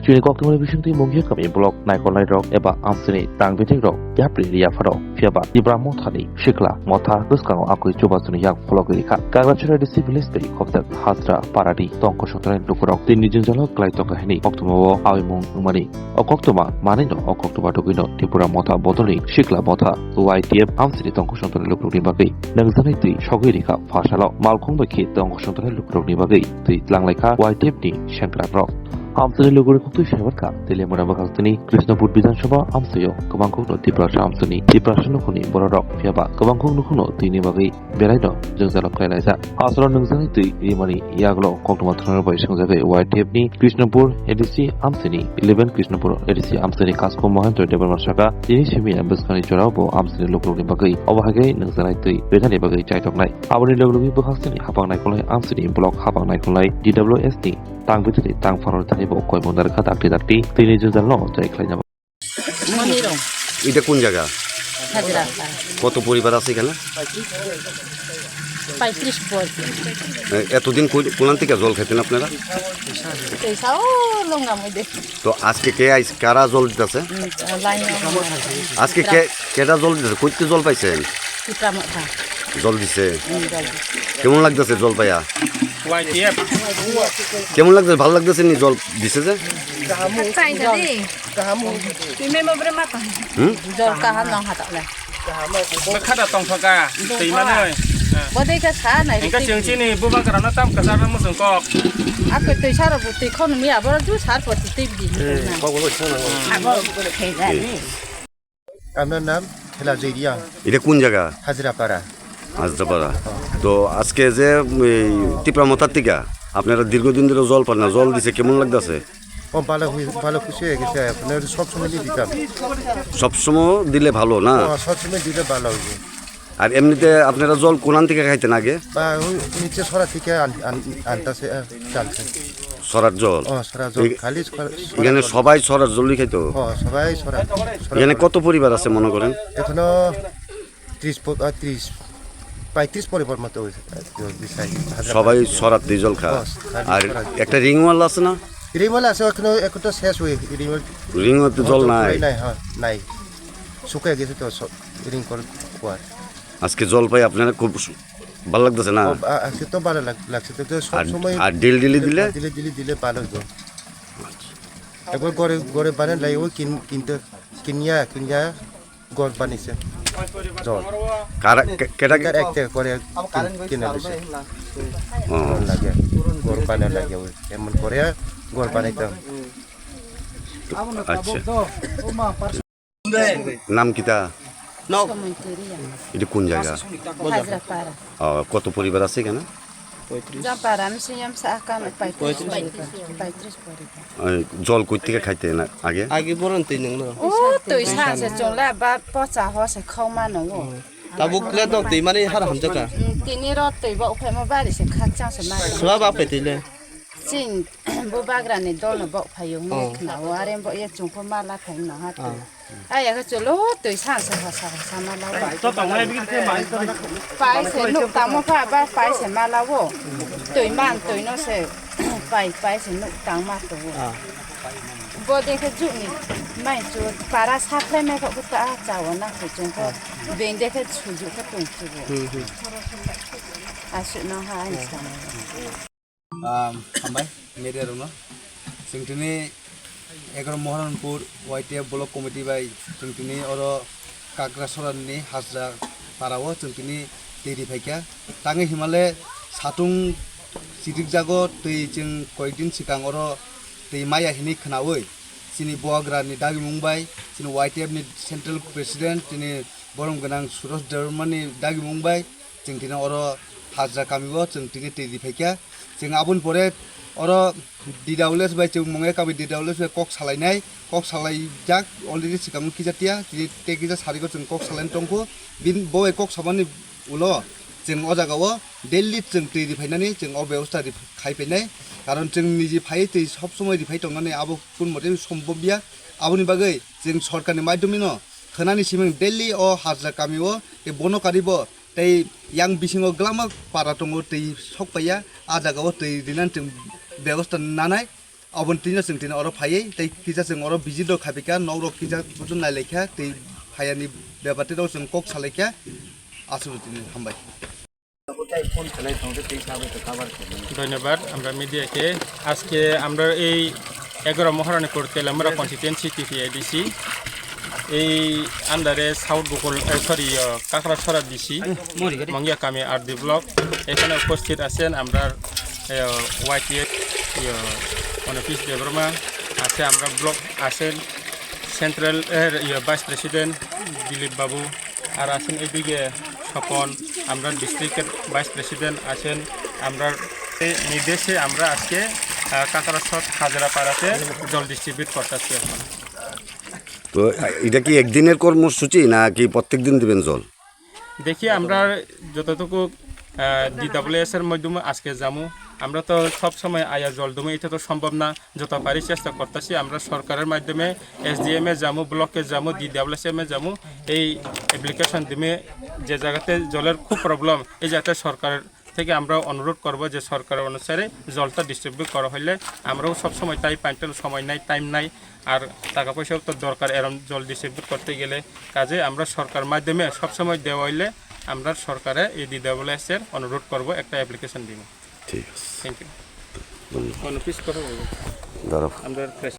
Chile October Vision to Mungiakami block Nikolai Rock Eba Amsini, Tangbiting Rock, Yapri, Yafaro, Fiaba, Ibramothani, Shikla, Mota, Buskano, Aku, Chubasuni, Yak, Fologrica, Gavachura, the civilist, Hopta, Hajra, Paradi, Tonko Shotan, Lukurok, the Nijinjalo, Glaitokahini, Octomo, Awimung, Umani, Okoktoma, Manino, Okoktoba Togino, Tipura Mota, Botoli, Shikla Mota, YTF, Amsini, Tonko Shotan, Lukuribagi, Nangzaniti, Shogirika, Fashalo, Malcolm Baki, Tonko Shotan, Lukuribagi, the Langleka, YTF, Shankar Rock. Amsani Luguri Kutu Shavarka, Telemura Bakastani, Krishnapur Bizanshoba, Amsayo, Kabanko, Tiprasarok Amsani, Tiprasarokuni, Borok, Fiaba, Kabanko Nukuno, Tinibagi, Beraido, Joseph Kailasa, Asron Nungzaniti, Rimani, Yaglo, Kokumatana by Shangabe, YTF, Krishnapur, EDC, Amsani, 11 Krishnapur, EDC, Amsani, Kasko Mohanto, Debarmashaka, Inishimi, and Buskani Jorabo, Amsani Luguri Bagi, Ovahage, Nungzaniti, Betani Bagi, Chaitok Night, Abani Luguri Bakastani, Habang Nikolai, Amsani, Block, Habang Nikolai, DWSD, Tang Vitali, Tang Farotani. Koi mondar ka dakti dakti tini juzal no jai khlai Moniro এটা কোন জায়গা Hajra কত পরিবার আছে এখানে 35 এতদিন কোন থেকে জল খেতেন আপনারা তেসাও লঙ্গা মধ্যে তো আজকে কে কারা জল দিতেছে আজকে কেটা জল দিতেছে কইতে জল পাইছেন Twiprasarok জল দিছে কেমন লাগতেছে জল পায়া YTF কেমন লাগতেছে ভালো লাগতেছে নি জল দিছে যে জল কাহান নং হাতালে খাদা টংফকা তৈমানে বদে কা ছা নাই এঙ্কা চিংচিনি বুবা গরানা তাম কাজানা মুসুং কক আপে তেসার বুতি খন মি আবার জু সার পতি তিবদি আমার নাম খেলা জেরিয়া এটা কোন জায়গা হাজরাপাড়া হাজরাপাড়া তো আজকে যে টিপ্রামতার থেকে আপনারা দীর্ঘদিন ধরে জল পান না জল দিছে কেমন লাগতেছে ও ভালো খুশি হয়ে গেছে আপনার সবসময় দিতাম সবসময় দিলে ভালো না সবসময় দিলে ভালো হবে আর এমনিতে আপনারা জল কোন থেকে খাইতেন আগে বা ওই নিচে সরা থেকে আনতাছে চালছে সরার জল সরা জল খালি এখানে সবাই সরার জলই খাইতো সবাই সরা এখানে কত পরিবার আছে মনে করেন এখনো 35 পরিবার মতো হয়েছে সবাই সরার দিয়ে জল খায় আর একটা রিংওয়াল আছে না রিংওয়াল আছে এখন তো শেষ হয়ে রিংওয়ালতে জল নাই নাই শুকিয়ে গেছে তো রিং করে আজকে জল পাই আপনারা খুব ভালো লাগতেছে না আজকে তো ভালো লাগছে তো সব সময় আর দিলে দিলে ভালো তো একবার গড়ে বানান লাগে ওই কিনিয়া গড় বানিয়েছে জল কেটা একটা করে কিনে দিছে লাগে গড় বানান লাগে ওই এমন করে গড় বানাইতাম আচ্ছা নাম কিতা এটা কোন জায়গা কত পরিবার আছে এখানে জল কই থেকে খাইতে না আগে বলেন তুই ও তুই সাসে চলে বা পচা হসে খাওমা নও তাবুকলে তো তুই মানে হার হামজাকা তিনি রত তুই বা ওখানে বাড়ি সে খাচ্ছা সে মা সবা বাপে তুইলে চিন বুবাগ্রানি দল বা ফায়ং না ওয়ারে বা ইয়া চুংকো মালা ফাইং না হাত আই আগে চলো তুই সাসে হসা মালা তো তংলাই বিকে মাই তো পাইছে নুক তামো ফা বা পাইছে মালা ও তুই মান তুই ন সে পাইছে নুক তাম মা তো bo দেখে জুনি মাই চো পারা সাপ্লাই মে কো তা চাও না কো চুংকো বেন দেখে ছুজু কা তুং ছুজু আসু না হাই সাম हामबाय मेडियायावनो जोंथिनि 11 महरनपुर YTF ब्लक कमिटि बाय जोंथिनि अरो काग्रासरानि हाजरा पाराव जोंथिनि देरि फाइका ताङे हिमाले सातुं सिदिक जागो दै जों कयदिन सिगां अरो दै माया हिनि खोनावै जोंनि बवाग्रानि दागि मुंबाय जोंनि YTF नि सेन्ट्रेल प्रेसिडेन्ट जोंनि बरम गोनां सुरज देरमानि दागि मुंबाय जोंथिनि अरो हाजरा कामिबो जोंथिनि दै फाइका जों आबुन परे अरो डिडाब्लिउएस बाय जों मंगियाकामी डिडाब्लिउएस बाय कक सालाय जाक अलरेडी सिगां किजातिया टेकिजा सारिखौ जों कक सालायन दंखो बिन बय कक साबानि उलो जों अजागाव दिल्ली जों दै फाइनानै जों अबेवस्था खाइफैनाय कारण जों निजे फाइ दै सब समय फाइ दंनानै आबो कुन मते सम्भव बिया आबुनि बागै जों सरकारनि माध्यमिनो खोनानि सिमिं दिल्ली अ हाजरा कामिओ ए बनकारिबो tei yang bisingo glama para tongo tei sokpaya ajagao tei dinan teng ব্যবস্থা নানাই abontinya singtin oro phaiye tei kisa sing oro bijido khabika nogrok kisa bujun nailekha tei phayani bebate do sing kok salaikha asulutin hambai ধন্যবাদ আমরা মিডিয়াকে আজকে আমরা এই 11 Maharanipur তেলামরা constituency TPIDC এই আন্ডারে south Gokul sorry Kakrachhara DC Mongiakami RD block এখানে উপস্থিত আছেন আমরা YTF অফিস দেবরমা আছে আমরা ব্লক আছেন সেন্ট্রাল ভাইস প্রেসিডেন্ট দিলীপ বাবু আর আছেন এদিকে স্বপন আমরা ডিস্ট্রিক্টের ভাইস প্রেসিডেন্ট আছেন আমরা নির্দেশে আমরা আজকে কাকড়াছড় হাজরা পাড়াতে জল ডিস্ট্রিবিউট করতেছি এখন তো এটা কি একদিনের কর্মসূচি না কি প্রত্যেক দিন দিবেন জল দেখি আমরা যতটুকু DWS এর মাধ্যমে আজকে যামু আমরা তো সব সময় আয়া জল দমে এটা তো সম্ভব না যত পারি চেষ্টা করতেছি আমরা সরকারের মাধ্যমে SDM এ যামু ব্লকে যামু DWS এ যামু এই অ্যাপ্লিকেশন দিমে যে জায়গাতে জলের খুব প্রবলেম এই জায়গাতে সরকারের থেকে আমরা অনুরোধ করব যে সরকার অনুসারে জলটা ডিস্ট্রিবিউট করা হলে আমরাও সব সময় তাই পাইতেন সময় নাই টাইম নাই আর টাকা পয়সাও তো দরকার এরকম জল ডিস্ট্রিবিউট করতে গেলে কাজে আমরা সরকার মাধ্যমে সব সময় দেওয়া হইলে আমরা সরকারে এই DWS এর অনুরোধ করব একটা অ্যাপ্লিকেশন দিব ঠিক আছে থ্যাংক ইউ কোন পিস কথা বলবো ধরো আমরা